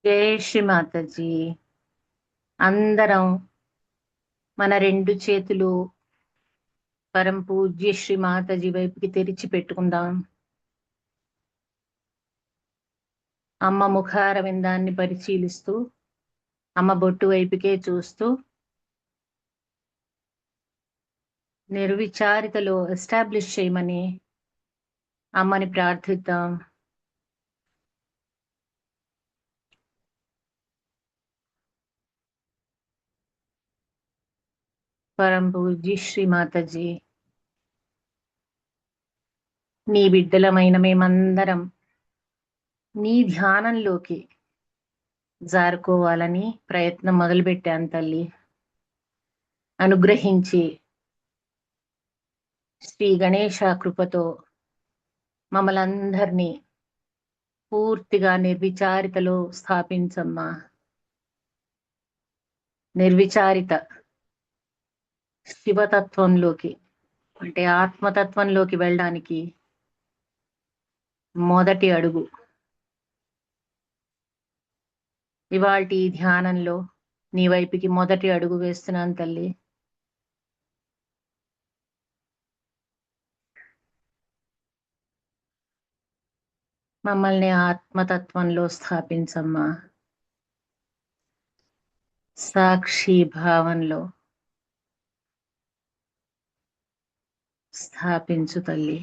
జై శ్రీ మాతాజీ. అందరం మన రెండు చేతులు పరం పూజ్య శ్రీ మాతాజీ వైపుకి తెరిచి పెట్టుకుందాం. అమ్మ ముఖార విందాన్ని పరిశీలిస్తూ, అమ్మ బొట్టు వైపుకే చూస్తూ, నిర్విచారితలో ఎస్టాబ్లిష్ చేయమని అమ్మని ప్రార్థిద్దాం. పరం పూజ్య శ్రీ మాతాజీ, నీ బిడ్డలమైన మేమందరం నీ ధ్యానంలోకి జారుకోవాలని ప్రయత్నం మొదలుపెట్టాను తల్లి. అనుగ్రహించి శ్రీ గణేశ కృపతో మమ్మలందరినీ పూర్తిగా నిర్విచారితలో స్థాపించమ్మా. నిర్విచారిత శివతత్వంలోకి అంటే ఆత్మతత్వంలోకి వెళ్ళడానికి మొదటి అడుగు. ఇవాల్టి ధ్యానంలో నీ వైపుకి మొదటి అడుగు వేస్తున్నాను తల్లి. మమ్మల్ని ఆత్మతత్వంలో స్థాపించమ్మా. సాక్షి భావంలో స్థాపించు తల్లి.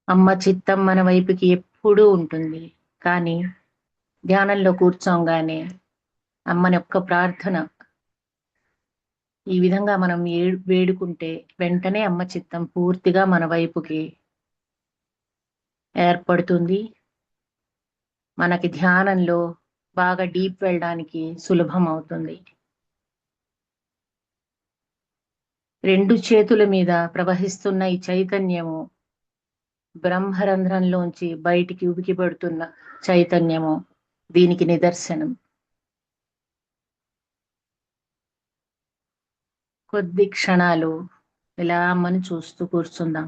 అమ్మ చిత్తం మన వైపుకి ఎప్పుడూ ఉంటుంది, కానీ ధ్యానంలో కూర్చోంగానే అమ్మని ఒక్క ప్రార్థన ఈ విధంగా మనం వేడుకుంటే వెంటనే అమ్మ చిత్తం పూర్తిగా మన వైపుకి ఏర్పడుతుంది. మనకి ధ్యానంలో బాగా డీప్ వెళ్ళడానికి సులభం అవుతుంది. రెండు చేతుల మీద ప్రవహిస్తున్న ఈ చైతన్యము బ్రహ్మరంధ్రంలోంచి బయటికి ఉబికి పడుతున్న చైతన్యము దీనికి నిదర్శనం. కొద్ది క్షణాలు ఇలా అమ్మని చూస్తూ కూర్చుందాం.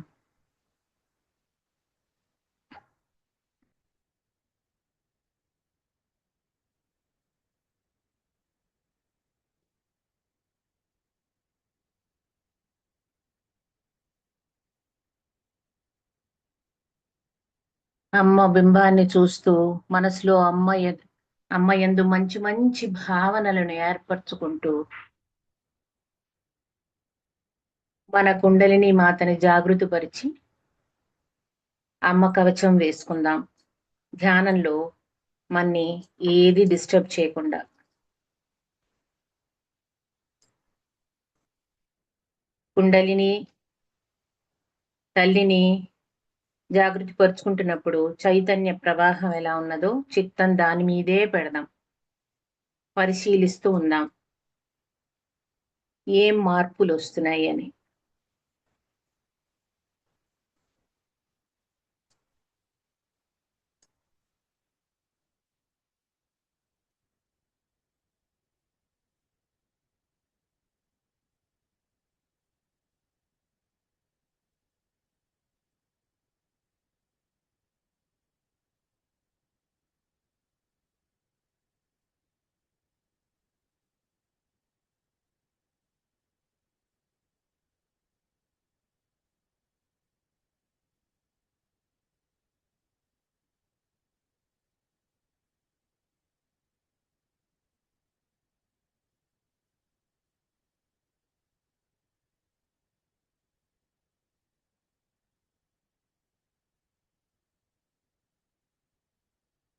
అమ్మ బింబాన్ని చూస్తూ మనసులో అమ్మ యందు మంచి మంచి భావనలను ఏర్పరచుకుంటూ మన కుండలిని మాతని జాగృతిపరిచి అమ్మ కవచం వేసుకుందాం. ధ్యానంలో మన్ని ఏది డిస్టర్బ్ చేయకుండా. కుండలిని తల్లిని జాగృతి పరుచుకుంటున్నప్పుడు చైతన్య ప్రవాహం ఎలా ఉన్నదో చిత్తం దాని మీదే పెడదాం. పరిశీలిస్తూ ఉందాం ఏం మార్పులు వస్తున్నాయి అని.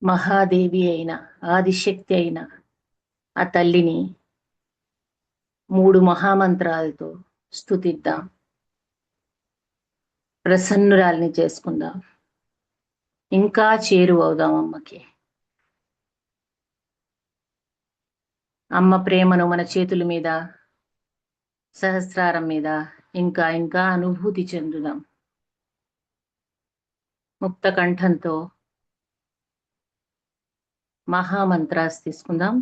మహాదేవి అయిన ఆదిశక్తి అయిన ఆ తల్లిని 3 మహామంత్రాలతో స్తుతిద్దాం. ప్రసన్నురాల్ని చేసుకుందాం. ఇంకా చేరువవుదాం అమ్మకి. అమ్మ ప్రేమను మన చేతుల మీద, సహస్రారం మీద ఇంకా ఇంకా అనుభూతి చెందుదాం. ముక్త కంఠంతో మహామంత్రాస్ తీసుకుందాం.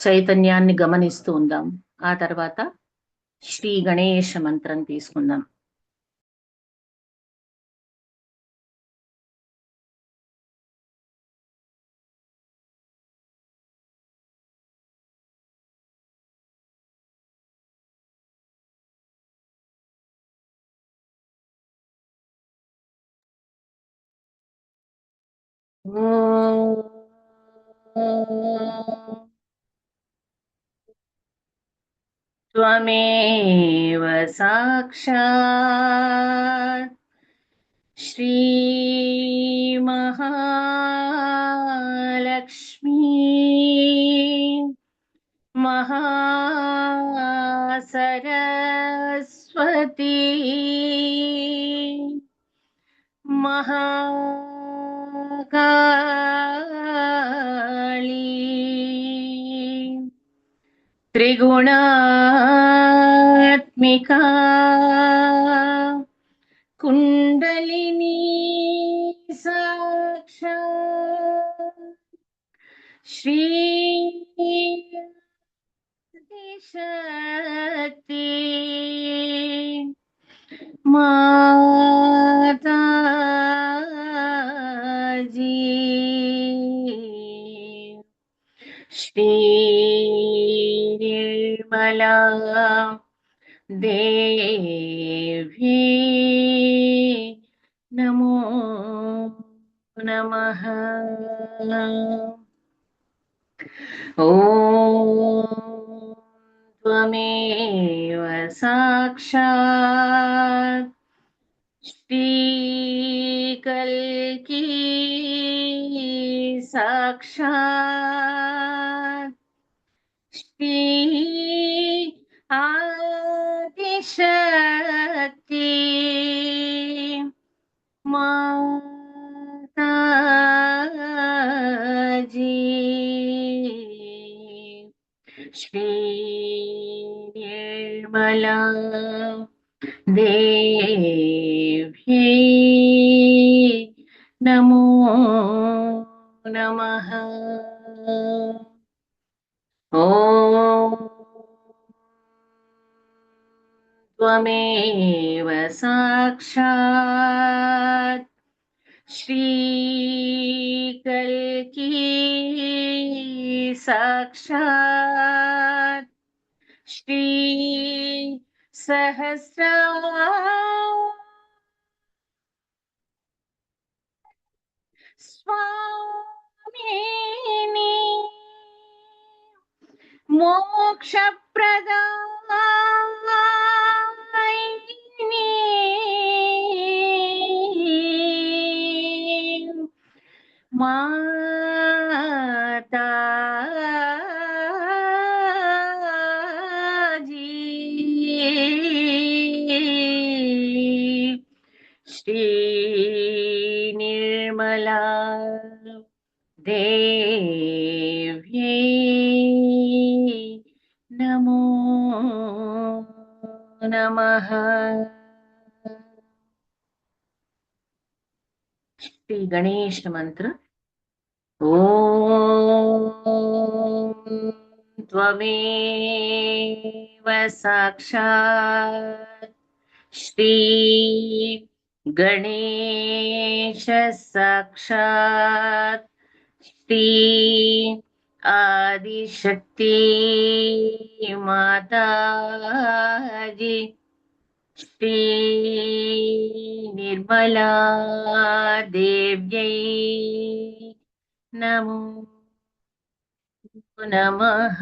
చైతన్యాన్ని గమనిస్తూ ఉందాం. ఆ తర్వాత శ్రీ గణేష మంత్రం తీసుకుందాం. त्वमेव साक्षात् श्रीमहालक्ष्मी महासरस्वती महाकाली त्रिगुणात्मिका कुंडलिनी साक्षात् श्री शक्ति माता जी श्री निर्मला देवी नमो नमः। ॐ त्वमेव साक्षात् श्रीकल्की साक्षात् श्री आदिशक्ति माता जी श्री निर्मला देवी नमो नमः। ॐ त्वमेव साक्षात् श्रीकल्की साक्षात् श्री स्वामिनी मोक्षप्रदायिनी माता जी श्री निर्मला देवी नमो नमः। श्री गणेश मंत्र। ॐ त्वमेव साक्षात् श्री गणेश साक्षात् श्री आदिशक्ति माता जी श्री निर्मला देव्यै नमो नमः।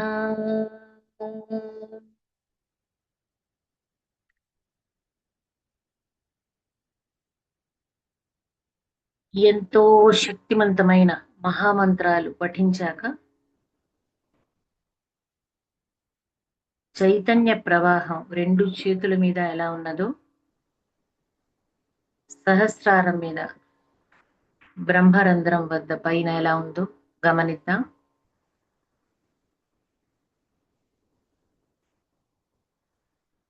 ఎంతో శక్తివంతమైన మహామంత్రాలు పఠించాక చైతన్య ప్రవాహం రెండు చేతుల మీద ఎలా ఉన్నదో సహస్రారం మీద బ్రహ్మరంధ్రం వద్ద పైన ఎలా ఉందో గమనిద్దాం.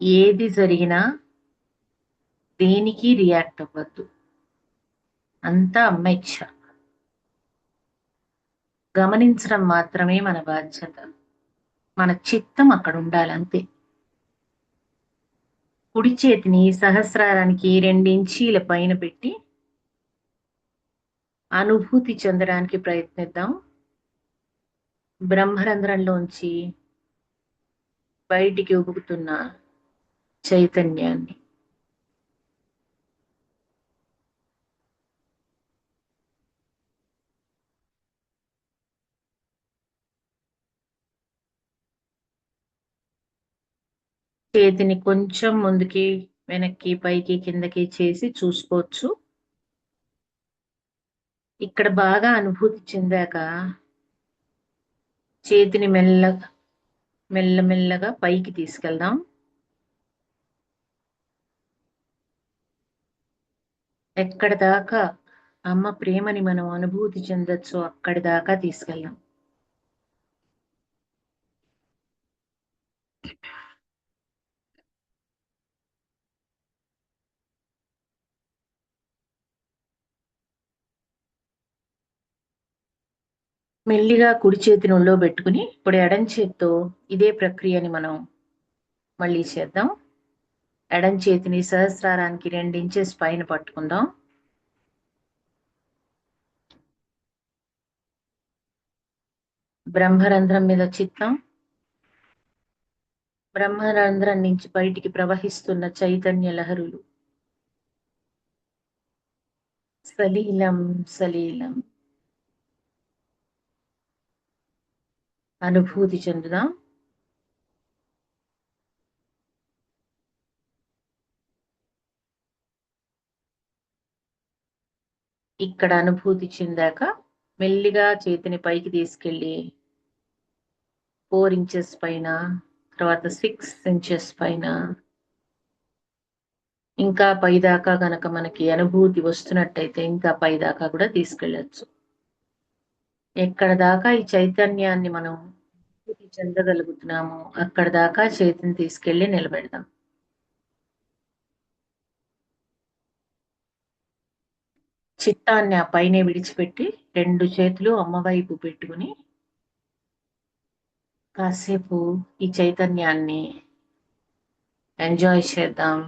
ఏది జరిగినా దేనికి రియాక్ట్ అవ్వద్దు, అంతా అమ్మ ఇచ్చ. గమనించడం మాత్రమే మన బాధ్యత. మన చిత్తం అక్కడ ఉండాలి అంతే. కుడి చేతిని సహస్రారానికి 2 ఇంచీల పైన పెట్టి అనుభూతి చెందడానికి ప్రయత్నిద్దాం. బ్రహ్మరంధ్రంలోంచి బయటికి ఉబుకుతున్న చైతన్యాన్ని. చేతిని కొంచెం ముందుకి వెనక్కి పైకి కిందకి చేసి చూసుకోవచ్చు. ఇక్కడ బాగా అనుభూతి చెందాక చేతిని మెల్లమెల్లగా పైకి తీసుకెళ్దాం. ఎక్కడ దాకా అమ్మ ప్రేమని మనం అనుభూతి చెందొచ్చో అక్కడి దాకా తీసుకెళ్దాం. మెల్లిగా కుడి చేతిని ఒళ్ళో పెట్టుకుని ఇప్పుడు ఎడం చేత్తో ఇదే ప్రక్రియని మనం మళ్ళీ చేద్దాం. ఎడం చేతిని సహస్రారానికి 2 ఇంచెస్ పైన పట్టుకుందాం. బ్రహ్మరంధ్రం మీద చిత్తం. బ్రహ్మరంధ్రం నుంచి బయటికి ప్రవహిస్తున్న చైతన్య లహరులు సలీలం సలీలం అనుభూతి చెందుదాం. ఇక్కడ అనుభూతి చెందాక మెల్లిగా చేతిని పైకి తీసుకెళ్ళి 4 ఇంచెస్ పైన, తర్వాత 6 ఇంచెస్ పైన, ఇంకా పైదాకా గనక మనకి అనుభూతి వస్తున్నట్టయితే ఇంకా పైదాకా కూడా తీసుకెళ్ళచ్చు. ఎక్కడ దాకా ఈ చైతన్యాన్ని మనం అనుభూతి చెందగలుగుతున్నామో అక్కడ దాకా చేతిని తీసుకెళ్లి నిలబెడదాం. చిత్తాన్ని ఆ పైనే విడిచిపెట్టి 2 చేతులు అమ్మవైపు పెట్టుకుని కాసేపు ఈ చైతన్యాన్ని ఎంజాయ్ చేద్దాం.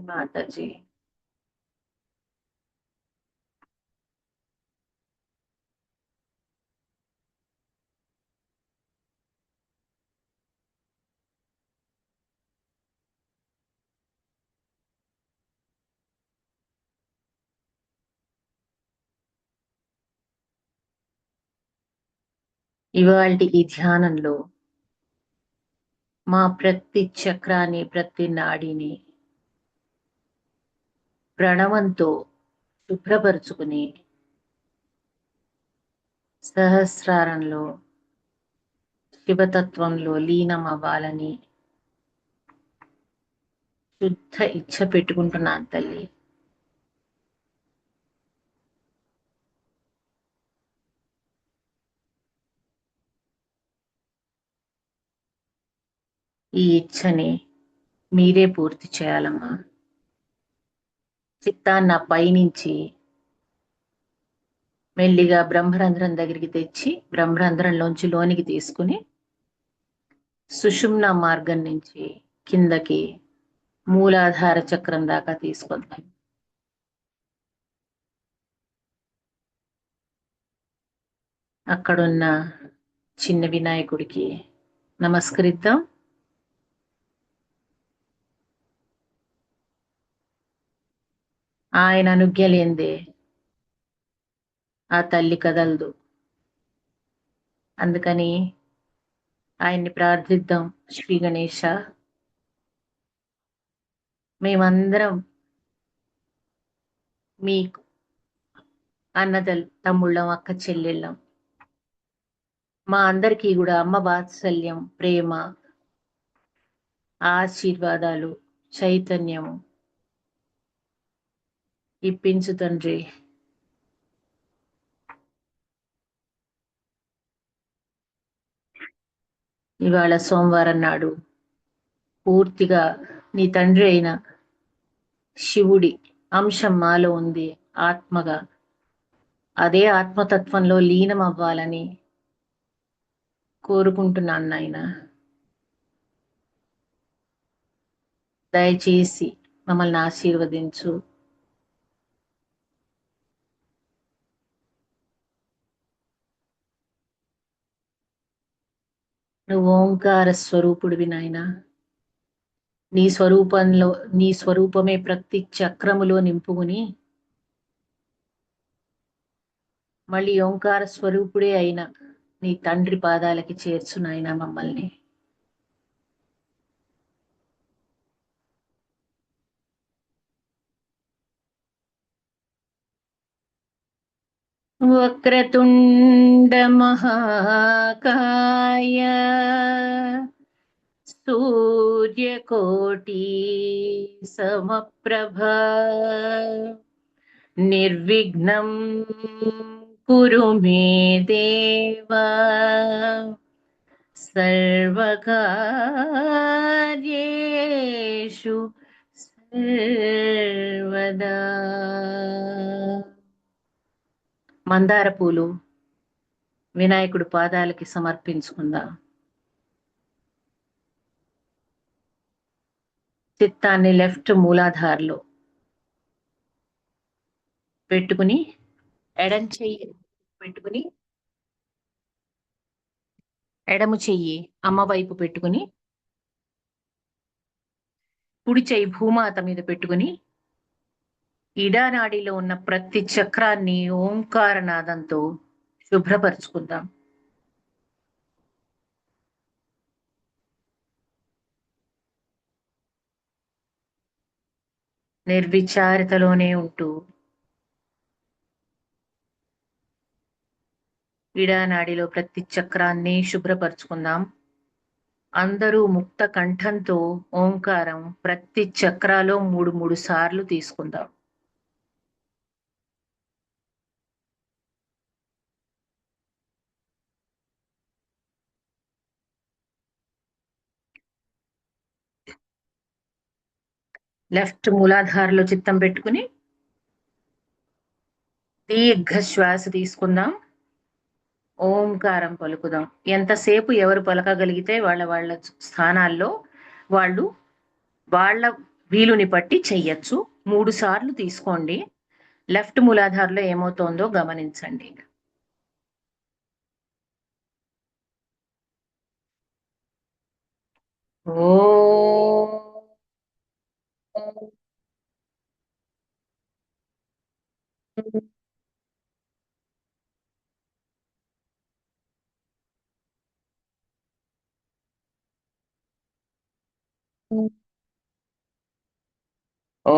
మాతాజీ. ఇవాల్టి ఈ ధ్యానంలో మా ప్రతి చక్రాన్ని, ప్రతి నాడిని ప్రణవంతో శుభ్రపరుచుకుని సహస్రారంలో శివతత్వంలో లీనం అవ్వాలని శుద్ధ ఇచ్ఛ పెట్టుకుంటున్నాను తల్లి. ఈ ఇచ్ఛని మీరే పూర్తి చేయాలమ్మా. చిత్తాన్ని ఆ పైనుంచి మెల్లిగా బ్రహ్మరంధ్రం దగ్గరికి తెచ్చి బ్రహ్మరంధ్రంలోంచి లోనికి తీసుకుని సుషుమ్న మార్గం నుంచి కిందకి మూలాధార చక్రం దాకా తీసుకొద్దాం. అక్కడున్న చిన్న వినాయకుడికి నమస్కరిద్దాం. ఆయన అనుజ్ఞ లేనిదే ఆ తల్లి కదలదు. అందుకని ఆయన్ని ప్రార్థిద్దాం. శ్రీ గణేశ, మేమందరం మీకు తమ్ముళ్ళం, అక్క చెల్లెళ్ళం. మా అందరికీ కూడా అమ్మ వాత్సల్యం, ప్రేమ, ఆశీర్వాదాలు, చైతన్యము ఇప్పించు తండ్రి. ఇవాళ సోమవారం నాడు పూర్తిగా నీ తండ్రి అయిన శివుడి అంశం మాలో ఉంది ఆత్మగా. అదే ఆత్మతత్వంలో లీనం అవ్వాలని కోరుకుంటున్నాను నాయన. దయచేసి మమ్మల్ని ఆశీర్వదించు. నువ్వు ఓంకార స్వరూపుడివి నాయన. నీ స్వరూపంలో నీ స్వరూపమే ప్రతి చక్రములో నింపుకుని మళ్ళీ ఓంకార స్వరూపుడే అయిన నీ తండ్రి పాదాలకి చేర్చు నాయన మమ్మల్ని. వక్రతుండ మహాకాయ సూర్యకోటి సమప్రభ నిర్విఘ్నం కురు మే దేవా సర్వకార్యేషు సర్వదా. మందార పూలు వినాయకుడు పాదాలకి సమర్పించుకుందాం. చిత్తాన్ని లెఫ్ట్ మూలాధారలో పెట్టుకుని ఎడం చెయ్యి పెట్టుకుని ఎడము చెయ్యి అమ్మ వైపు పెట్టుకుని కుడి చెయ్యి భూమాత మీద పెట్టుకుని ఇడానాడిలో ఉన్న ప్రతి చక్రాన్ని ఓంకార నాదంతో శుభ్రపరుచుకుందాం. నిర్విచారితలోనే ఉంటూ ఇడానాడిలో ప్రతి చక్రాన్ని శుభ్రపరుచుకుందాం. అందరూ ముక్త కంఠంతో ఓంకారం ప్రతి చక్రాలో మూడు మూడు సార్లు తీసుకుందాం. లెఫ్ట్ మూలాధారలో చిత్తం పెట్టుకుని దీర్ఘ శ్వాస తీసుకుందాం. ఓంకారం పలుకుదాం. ఎంతసేపు ఎవరు పలకగలిగితే వాళ్ళ వాళ్ళ స్థానాల్లో వాళ్ళు వాళ్ళ వీలుని బట్టి చెయ్యొచ్చు. 3 సార్లు తీసుకోండి. లెఫ్ట్ మూలాధారలో ఏమవుతోందో గమనించండి. ఓ ఓ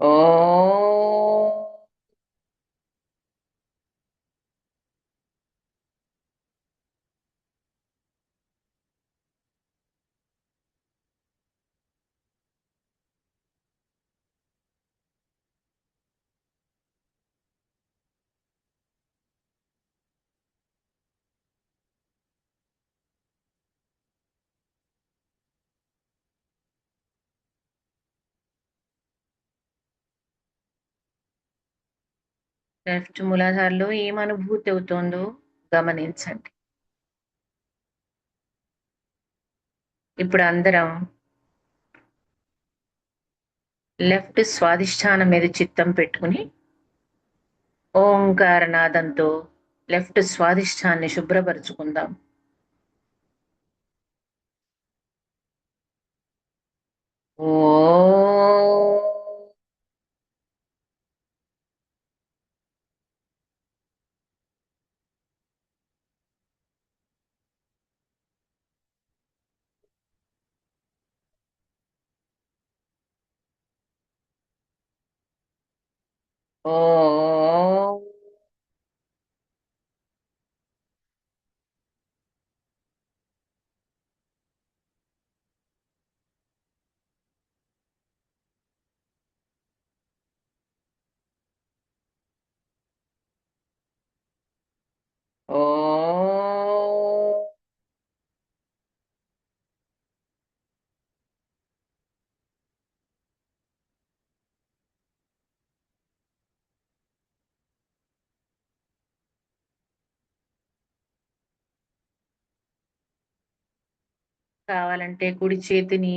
ఓ లెఫ్ట్ మూలాధారలో ఏం అనుభూతి అవుతోందో గమనించండి. ఇప్పుడు అందరం లెఫ్ట్ స్వాదిష్టానం మీద చిత్తం పెట్టుకుని ఓంకార నాదంతో లెఫ్ట్ స్వాదిష్టాన్ని శుభ్రపరుచుకుందాం. ఓ ఓ కావాలంటే కుడి చేతిని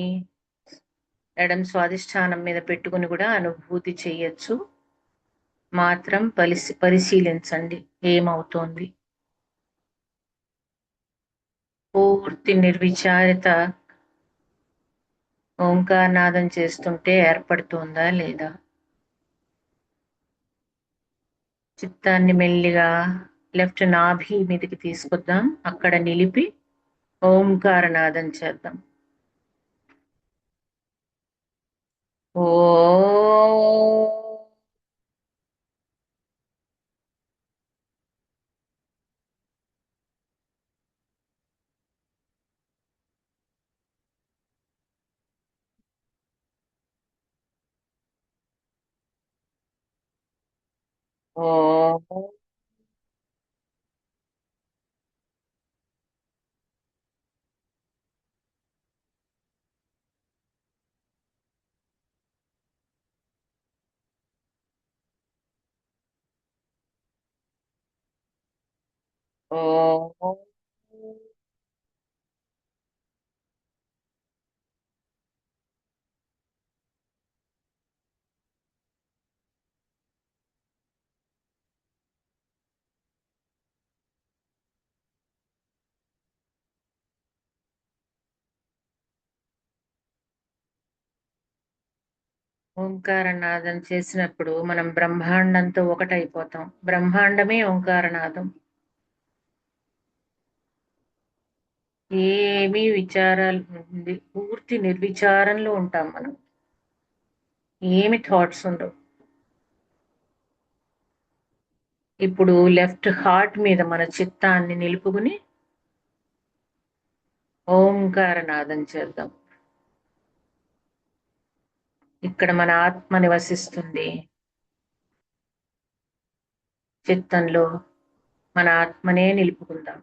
ఎడమ స్వాదిష్టానం మీద పెట్టుకుని కూడా అనుభూతి చెయ్యొచ్చు. మాత్రం పరిశీలించండి ఏమవుతోంది. పూర్తి నిర్విచారిత ఓంకారనాదం చేస్తుంటే ఏర్పడుతోందా లేదా? చిత్తాన్ని మెల్లిగా లెఫ్ట్ నాభి మీదకి తీసుకొద్దాం. అక్కడ నిలిపి ఓంకారనాదం చేద్దాం. ఓ ఓ ఓ ఓంకారనాదం చేసినప్పుడు మనం బ్రహ్మాండంతో ఒకటైపోతాం. బ్రహ్మాండమే ఓంకారనాదం. ఏమీ విచారాలు పూర్తి నిర్విచారంలో ఉంటాం మనం. ఏమి థాట్స్ ఉండవు. ఇప్పుడు లెఫ్ట్ హార్ట్ మీద మన చిత్తాన్ని నిలుపుకుని ఓంకారనాదం చేద్దాం. ఇక్కడ మన ఆత్మ నివసిస్తుంది. చిత్తంలో మన ఆత్మనే నిలుపుకుందాం.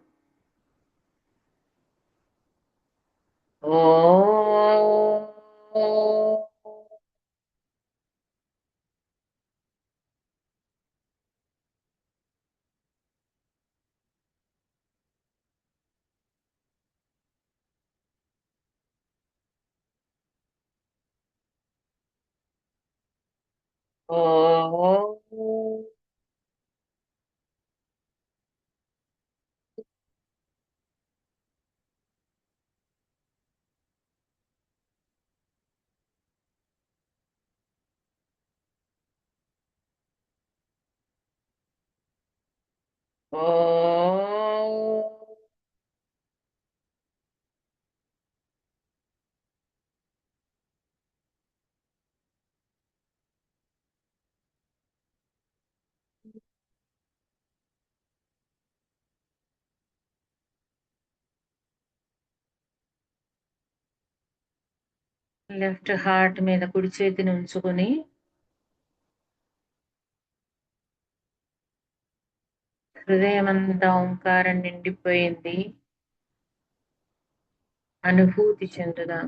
ఓ ఓ ఓ లెఫ్ట్ హార్ట్ మీద కుడి చేతిని ఉంచుకొని హృదయమంతా ఓంకారం నిండిపోయింది. అనుభూతి చెందుదాం.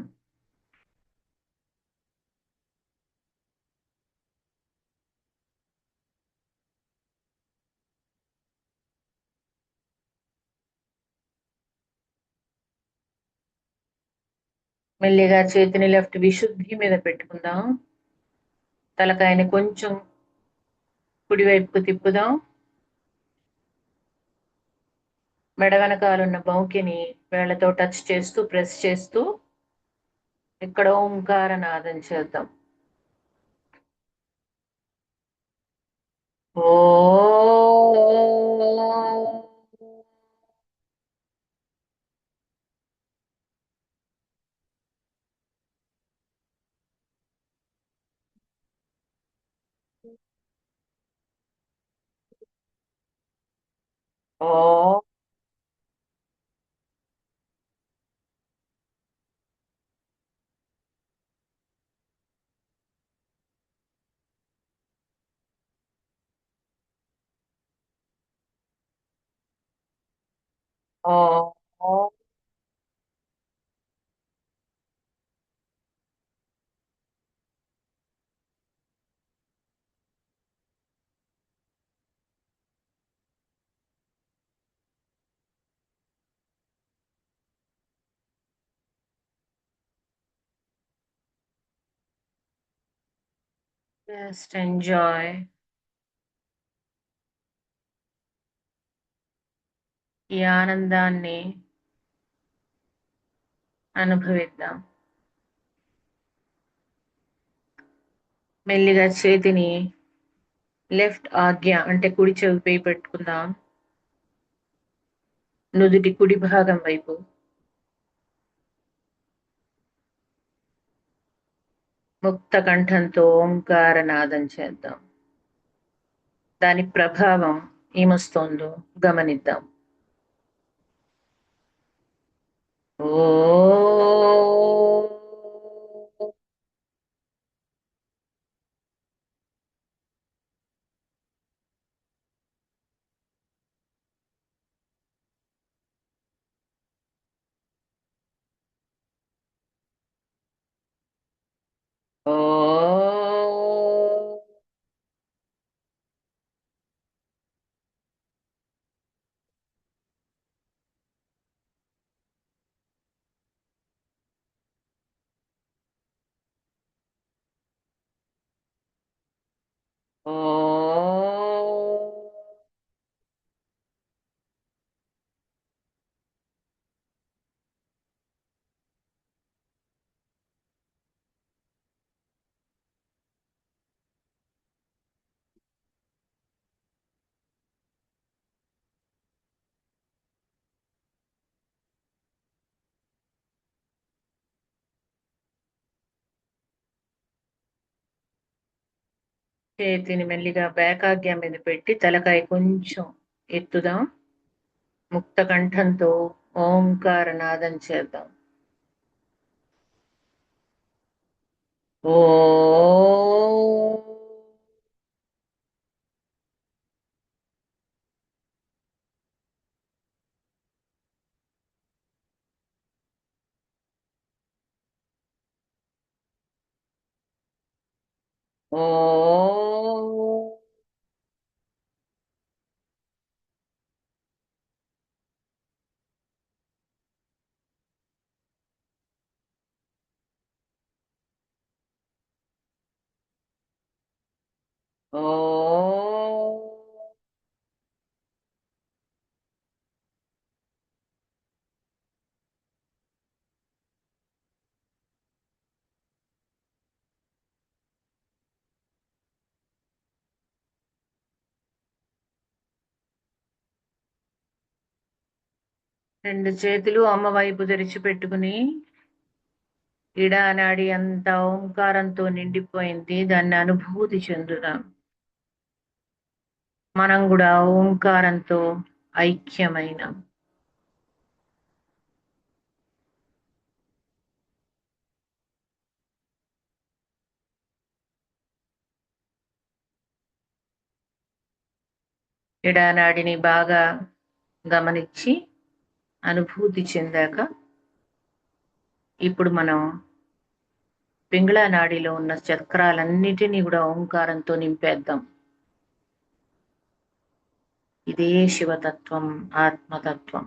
మెల్లిగా చేతిని లెఫ్ట్ విశుద్ధి మీద పెట్టుకుందాం. తలకాయని కొంచెం కుడివైపుకు తిప్పుదాం. మెడ వెనకాలన్న బౌంకిని వేళ్లతో టచ్ చేస్తూ ప్రెస్ చేస్తూ ఇక్కడ ఓంకార నాదం చేద్దాం. ఓ ఓ ఓ జస్ట్ ఎంజాయ్. ఈ ఆనందాన్ని అనుభవిద్దాం. మెల్లిగా చేతిని లెఫ్ట్ ఆజ్ఞ అంటే కుడి చెవిపై పెట్టుకుందాం. నుదుటి కుడి భాగం వైపు ముక్త కంఠంతో ఓంకార నాదం చేద్దాం. దాని ప్రభావం ఏమొస్తోందో గమనిద్దాం. ఓ ఓ ఓ చేతిని మెల్లిగా బ్యాకాగ్యం మీద పెట్టి తలకాయ కొంచెం ఎత్తుదాం. ముక్త కంఠంతో ఓంకార నాదం చేద్దాం. ఓ ఓ ఓ 2 చేతులు అమ్మ వైపు తెరిచిపెట్టుకుని ఇడానాడి అంతా ఓంకారంతో నిండిపోయింది. దాన్ని అనుభూతి చెందుదాం. మనం కూడా ఓంకారంతో ఐక్యమైనాం. ఇడానాడిని బాగా గమనించి అనుభూతి చెందాక ఇప్పుడు మనం పింగళ నాడిలో ఉన్న చక్రాలన్నిటినీ కూడా ఓంకారంతో నింపేద్దాం. ఇదే శివతత్వం, ఆత్మతత్వం.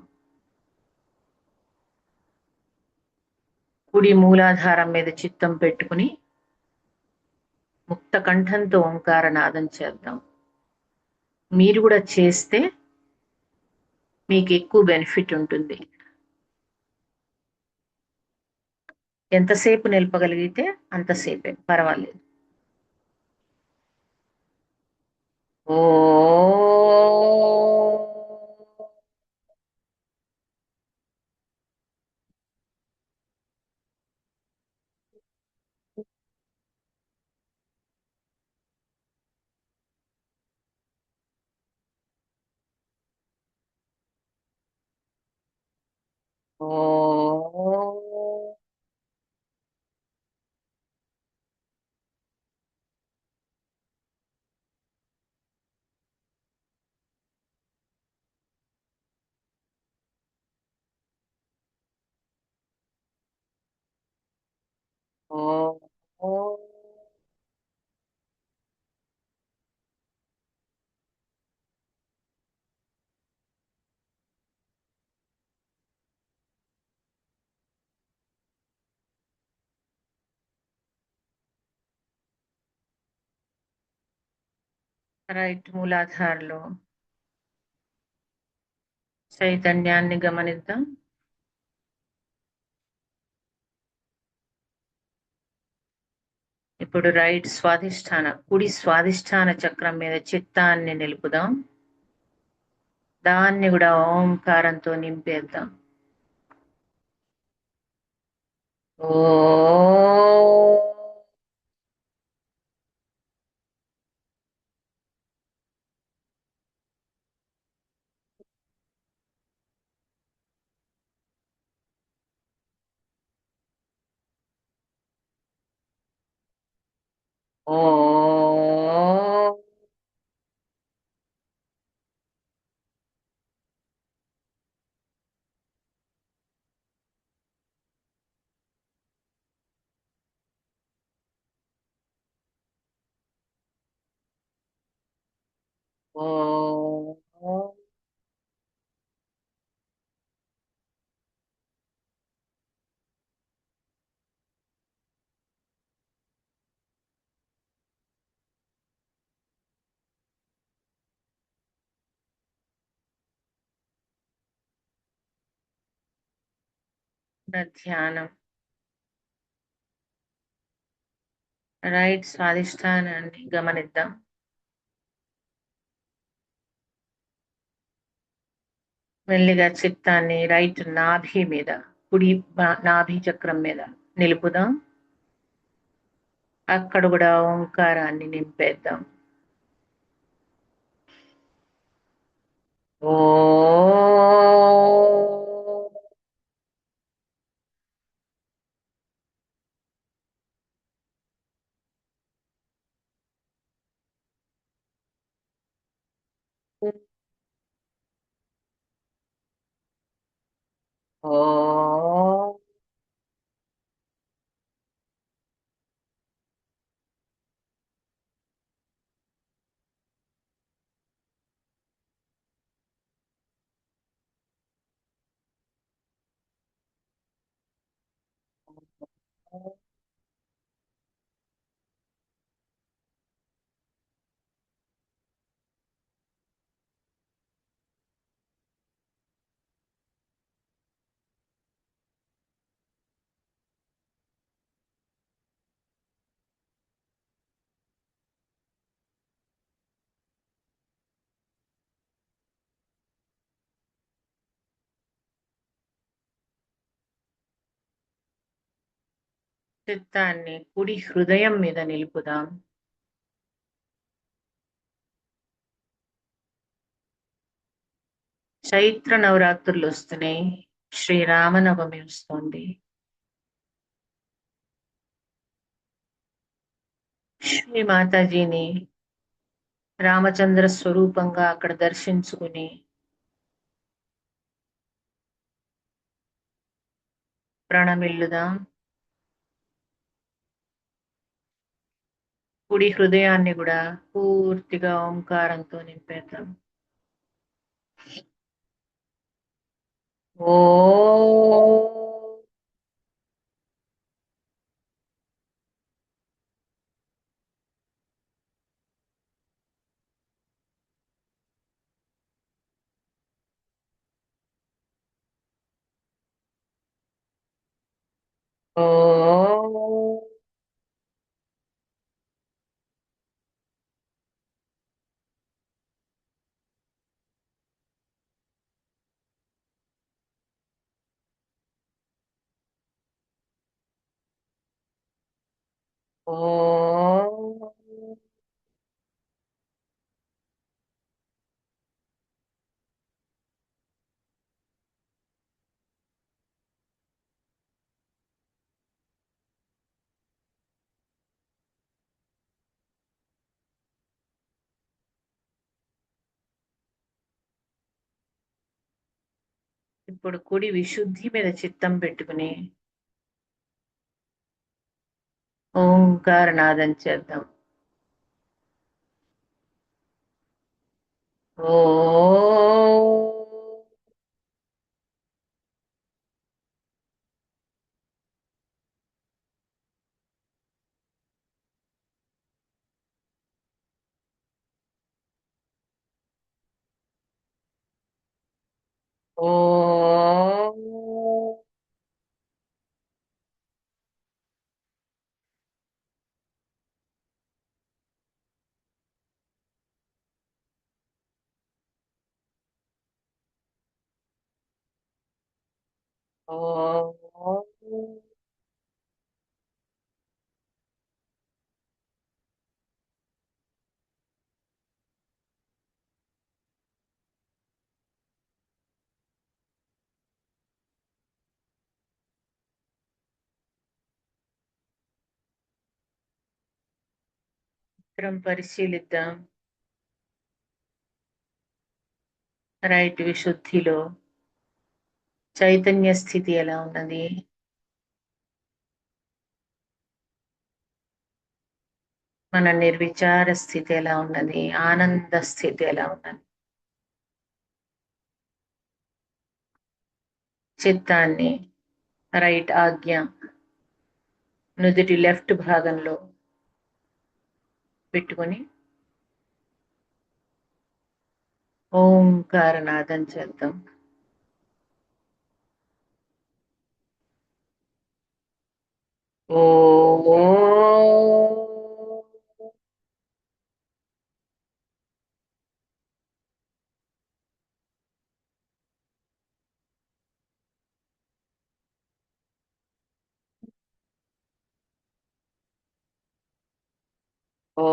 కుడి మూలాధారం మీద చిత్తం పెట్టుకుని ముక్త కంఠంతో ఓంకార నాదం చేద్దాం. మీరు కూడా చేస్తే మీకు ఎక్కువ బెనిఫిట్ ఉంటుంది. ఎంతసేపు నిలపగలిగితే అంతసేపే, పర్వాలేదు. ఓ ఓ రైట్ మూలాధారలో చైతన్యాన్ని గమనిద్దాం. ఇప్పుడు రైట్ కుడి స్వాధిష్టాన చక్రం మీద చిత్తాన్ని నిలుపుదాం. దాన్ని కూడా ఓంకారంతో నింపేద్దాం. ఓ ఓ ఓ ధ్యానం. రైట్ స్వాధిష్టానాన్ని గమనిద్దాం. మెల్లిగా చిత్తాన్ని రైట్ నాభి మీద, కుడి నాభి చక్రం మీద నిలుపుదాం. అక్కడ కూడా ఓంకారాన్ని నింపేద్దాం. ఓ ఓ చిత్తాన్ని కుడి హృదయం మీద నిలుపుదాం. చైత్ర నవరాత్రులు వస్తున్నాయి. శ్రీరామనవమి వస్తుంది. శ్రీ మాతాజీని రామచంద్ర స్వరూపంగా అక్కడ దర్శించుకుని ప్రణమిల్లుదాం. కుడి హృదయాన్ని కూడా పూర్తిగా ఓంకారంతో నింపేద్దాం. ఓ ఓ ఓ ఇప్పుడు కుడి విశుద్ధి మీద చిత్తం పెట్టుకుని ఓంకారనాదం చేద్దాం. ఓ ఓం. ఓం. చిత్రం పరిశీలిద్దాం. రైట్ విశుద్ధిలో చైతన్య స్థితి ఎలా ఉన్నది? మన నిర్విచార స్థితి ఎలా ఉన్నది? ఆనంద స్థితి ఎలా ఉన్నది? చిత్తాన్ని రైట్ ఆజ్ఞ నుదుటి లెఫ్ట్ భాగంలో పెట్టుకొని ఓంకార నాదం చేద్దాం. ఓ. ఓ.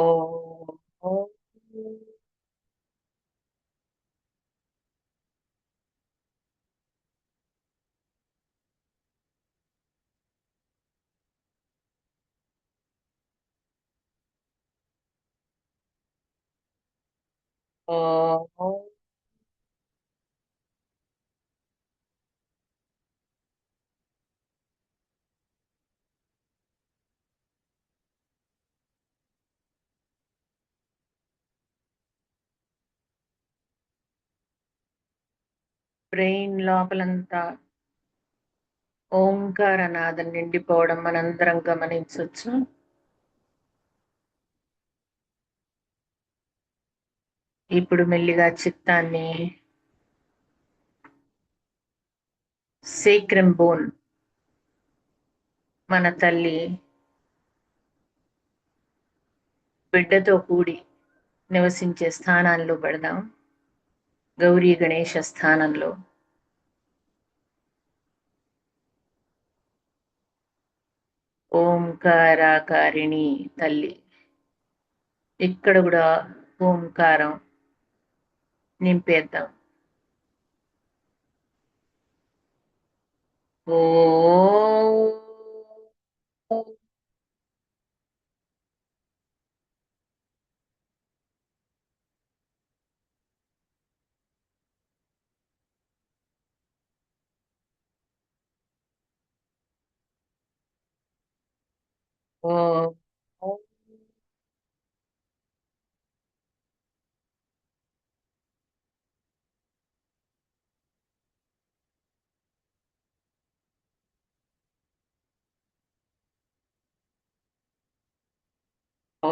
ఓ. బ్రెయిన్ లోపలంతా ఓంకార నాదం నిండిపోవడం మనందరం గమనించవచ్చు. ఇప్పుడు మెల్లిగా చిత్తాన్ని సేక్రమ్ బోన్, మన తల్లి బిడ్డతో కూడి నివసించే స్థానాల్లో పెడదాం. గౌరీ గణేష స్థానంలో ఓంకారాకారిణి తల్లి. ఇక్కడ కూడా ఓంకారం నింపేద్దాం. ఓ. ఓ. ఓ.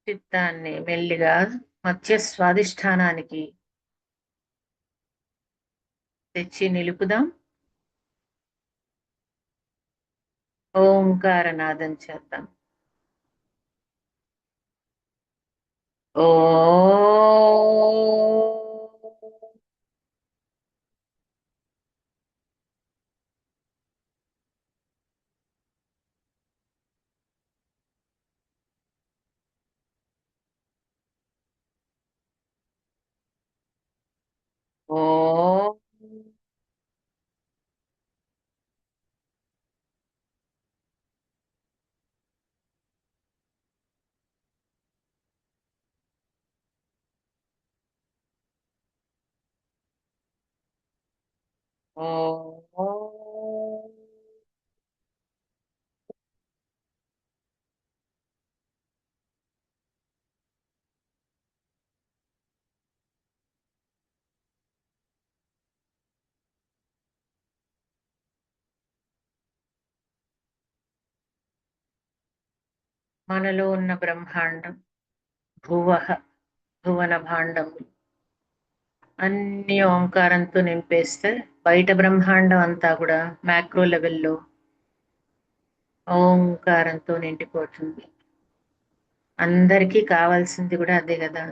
చిత్తాన్ని మెల్లిగా మధ్య స్వాదిష్టానానికి తెచ్చి నిలుపుదాం. ఓంకార నాదం చేద్దాం. ఓ. ఓ. ఓం. మనలో ఉన్న బ్రహ్మాండం, భువః, భువన భాండములు అన్ని ఓంకారంతో నింపేస్తే బయట బ్రహ్మాండం అంతా కూడా మ్యాక్రో లెవెల్లో ఓంకారంతో నిండిపోతుంది. అందరికీ కావాల్సింది కూడా అదే కదా.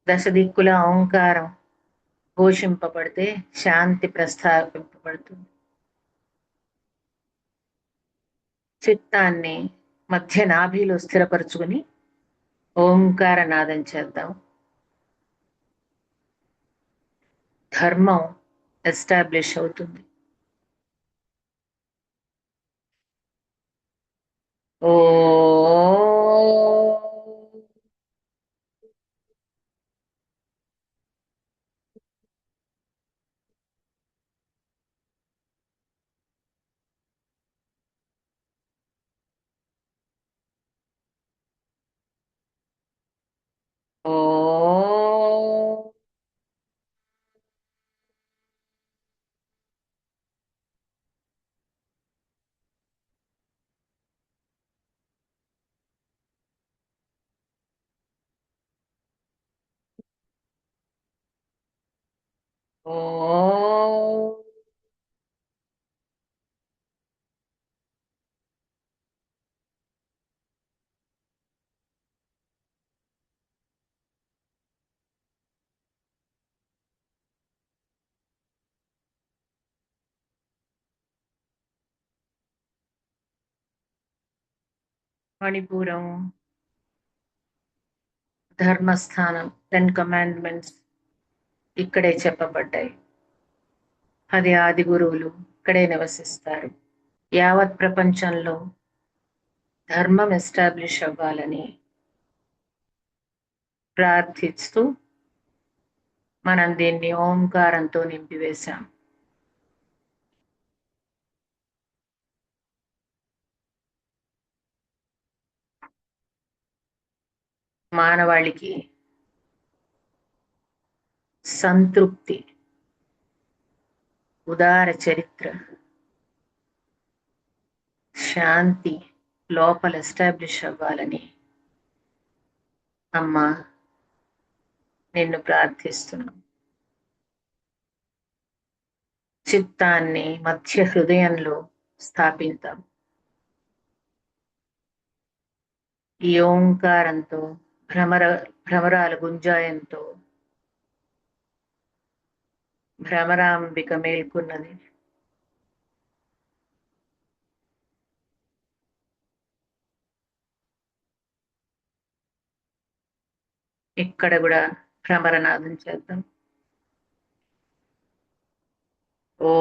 దశ దిక్కుల ఓంకారం ఘోషింపబడితే శాంతి ప్రస్థాపింపబడుతుంది. చిత్తాన్ని మధ్య నాభిలో స్థిరపరచుకుని ఓంకార నాదం చేద్దాం. ధర్మం ఎస్టాబ్లిష్ అవుతుంది. ఓ ఓ ఓ మణిపురం ధర్మస్థానం 10 కమాండ్మెంట్స్ ఇక్కడే చెప్పబడ్డాయి. 10 ఆది గురువులు ఇక్కడే నివసిస్తారు. యావత్ ప్రపంచంలో ధర్మం ఎస్టాబ్లిష్ అవ్వాలని ప్రార్థిస్తూ మనం దీన్ని ఓంకారంతో నింపివేశాం. మానవాళికి సంతృప్తి, ఉదార చరిత్ర, శాంతి లోపల ఎస్టాబ్లిష్ అవ్వాలని అమ్మా నిన్ను ప్రార్థిస్తున్నాం. చిత్తాన్ని మధ్య హృదయంలో స్థాపిద్దాం. ఈ ఓంకారంతో భ్రమరాల గుంజాయంతో భ్రమరాంబిక మేల్కొన్నది. ఇక్కడ కూడా భ్రమరనాదం చేద్దాం. ఓ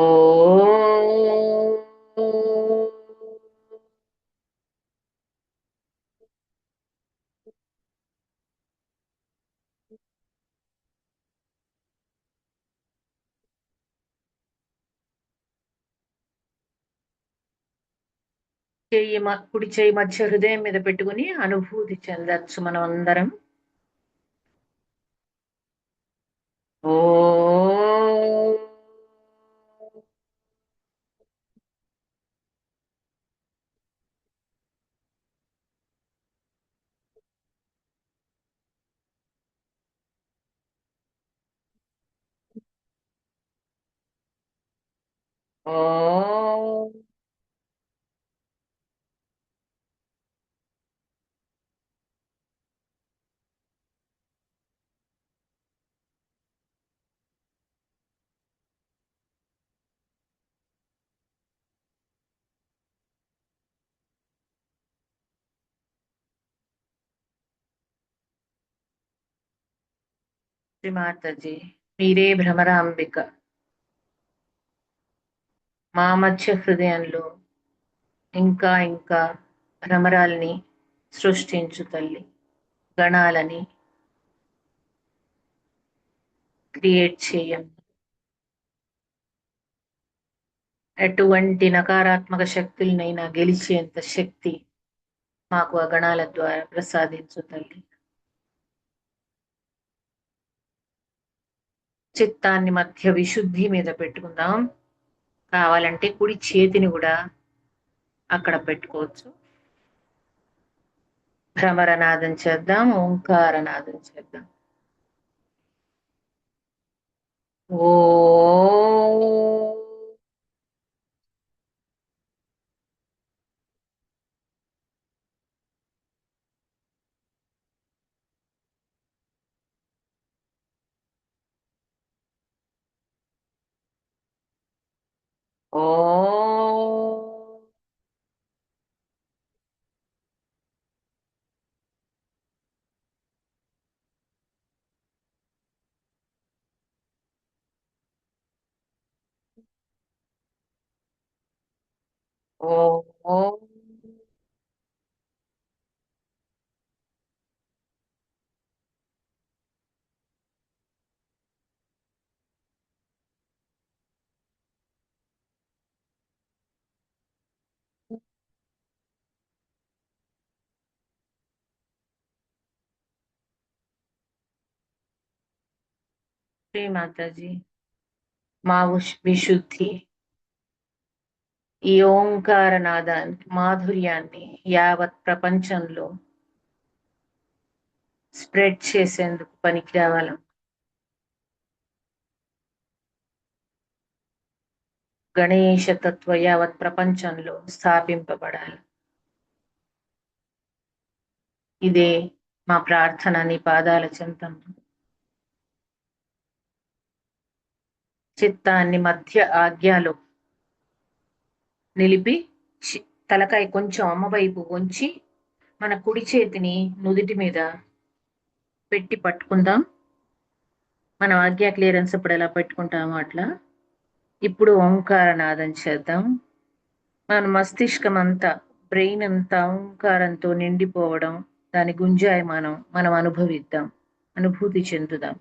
కుడి చేయి మధ్య హృదయం మీద పెట్టుకుని అనుభూతి చెందచ్చు మనం అందరం. ఓ ఓ శ్రీమాతాజీ మీరే భ్రమరాంబిక. మా మధ్య హృదయంలో ఇంకా ఇంకా భ్రమరాల్ని సృష్టించు తల్లి. గణాలని క్రియేట్ చేయం. ఎటువంటి నకారాత్మక శక్తులనైనా గెలిచేంత శక్తి మాకు ఆ గణాల ద్వారా ప్రసాదించు తల్లి. చిత్తాన్ని మధ్య విశుద్ధి మీద పెట్టుకుందాం. కావాలంటే కుడి చేతిని కూడా అక్కడ పెట్టుకోవచ్చు. భ్రమరనాదం చేద్దాం, ఓంకారనాదం చేద్దాం. ఓ ఓ ఓ శ్రీ మాతాజీ. మా విశుద్ధి ఈ ఓంకార నాదాన్ని మాధుర్యాన్ని యావత్ ప్రపంచంలో స్ప్రెడ్ చేసేందుకు పనికి రావాలం. గణేష తత్వ యావత్ ప్రపంచంలో స్థాపింపబడాలి. ఇదే మా ప్రార్థన నీ పాదాల చెంతం. చిత్తాన్ని మధ్య ఆజ్ఞలో నిలిపి తలకాయ కొంచెం అమ్మవైపు ఉంచి మన కుడి చేతిని నుదిటి మీద పెట్టి పట్టుకుందాం. మనం ఆజ్ఞా క్లియరెన్స్ ఇప్పుడు ఎలా పెట్టుకుంటామో అట్లా ఇప్పుడు ఓంకార నాదం చేద్దాం. మన మస్తిష్కం అంతా, బ్రెయిన్ అంతా ఓంకారంతో నిండిపోవడం, దాని గుంజాయమానం మనం అనుభవిద్దాం, అనుభూతి చెందుదాం.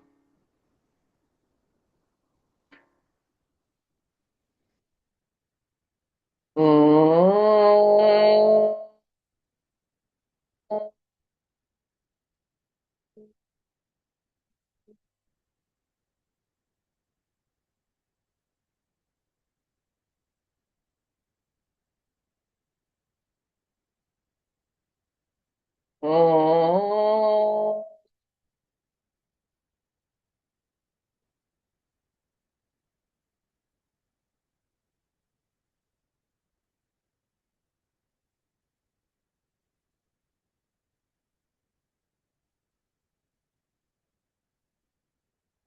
ఓ ఓ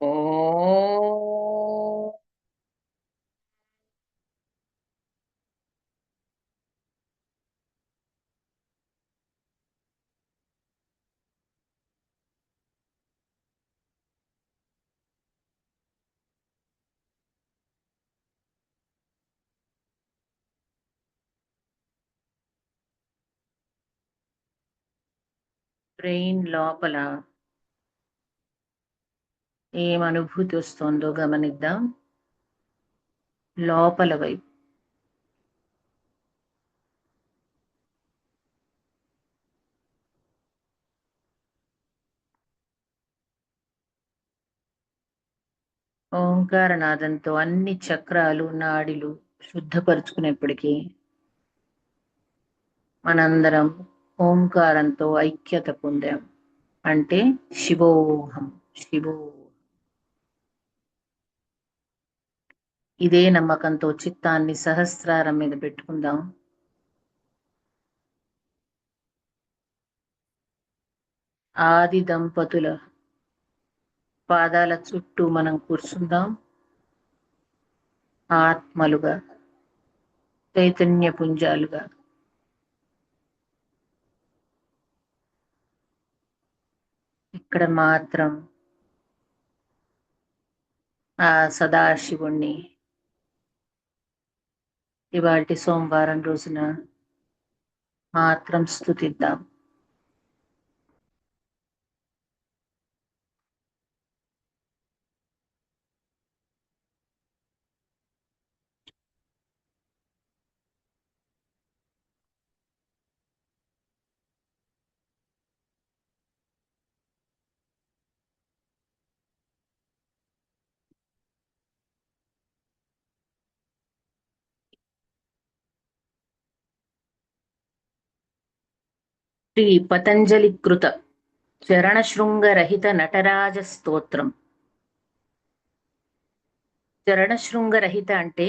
ఓ బ్రెయిన్ లోపల ఏం అనుభూతి వస్తుందో గమనిద్దాం. లోపల వైపు ఓంకారనాదంతో అన్ని చక్రాలు, నాడిలు శుద్ధపరుచుకునేప్పటికీ మనందరం ఓంకారంతో ఐక్యత పొందాం. అంటే శివోహం, శివో. ఇదే నమ్మకంతో చిత్తాన్ని సహస్రారం మీద పెట్టుకుందాం. ఆది దంపతుల పాదాల చుట్టూ మనం కూర్చుందాం. ఆత్మలుగా, చైతన్య పుంజాలుగా. ఇక్కడ మాత్రం ఆ సదాశివుణ్ణి ఇవాల్టి సోమవారం రోజున మాత్రం స్తుతిద్దాం. శ్రీ పతంజలి కృత చరణశృంగరహిత నటరాజ స్తోత్రం. చరణశృంగరహిత అంటే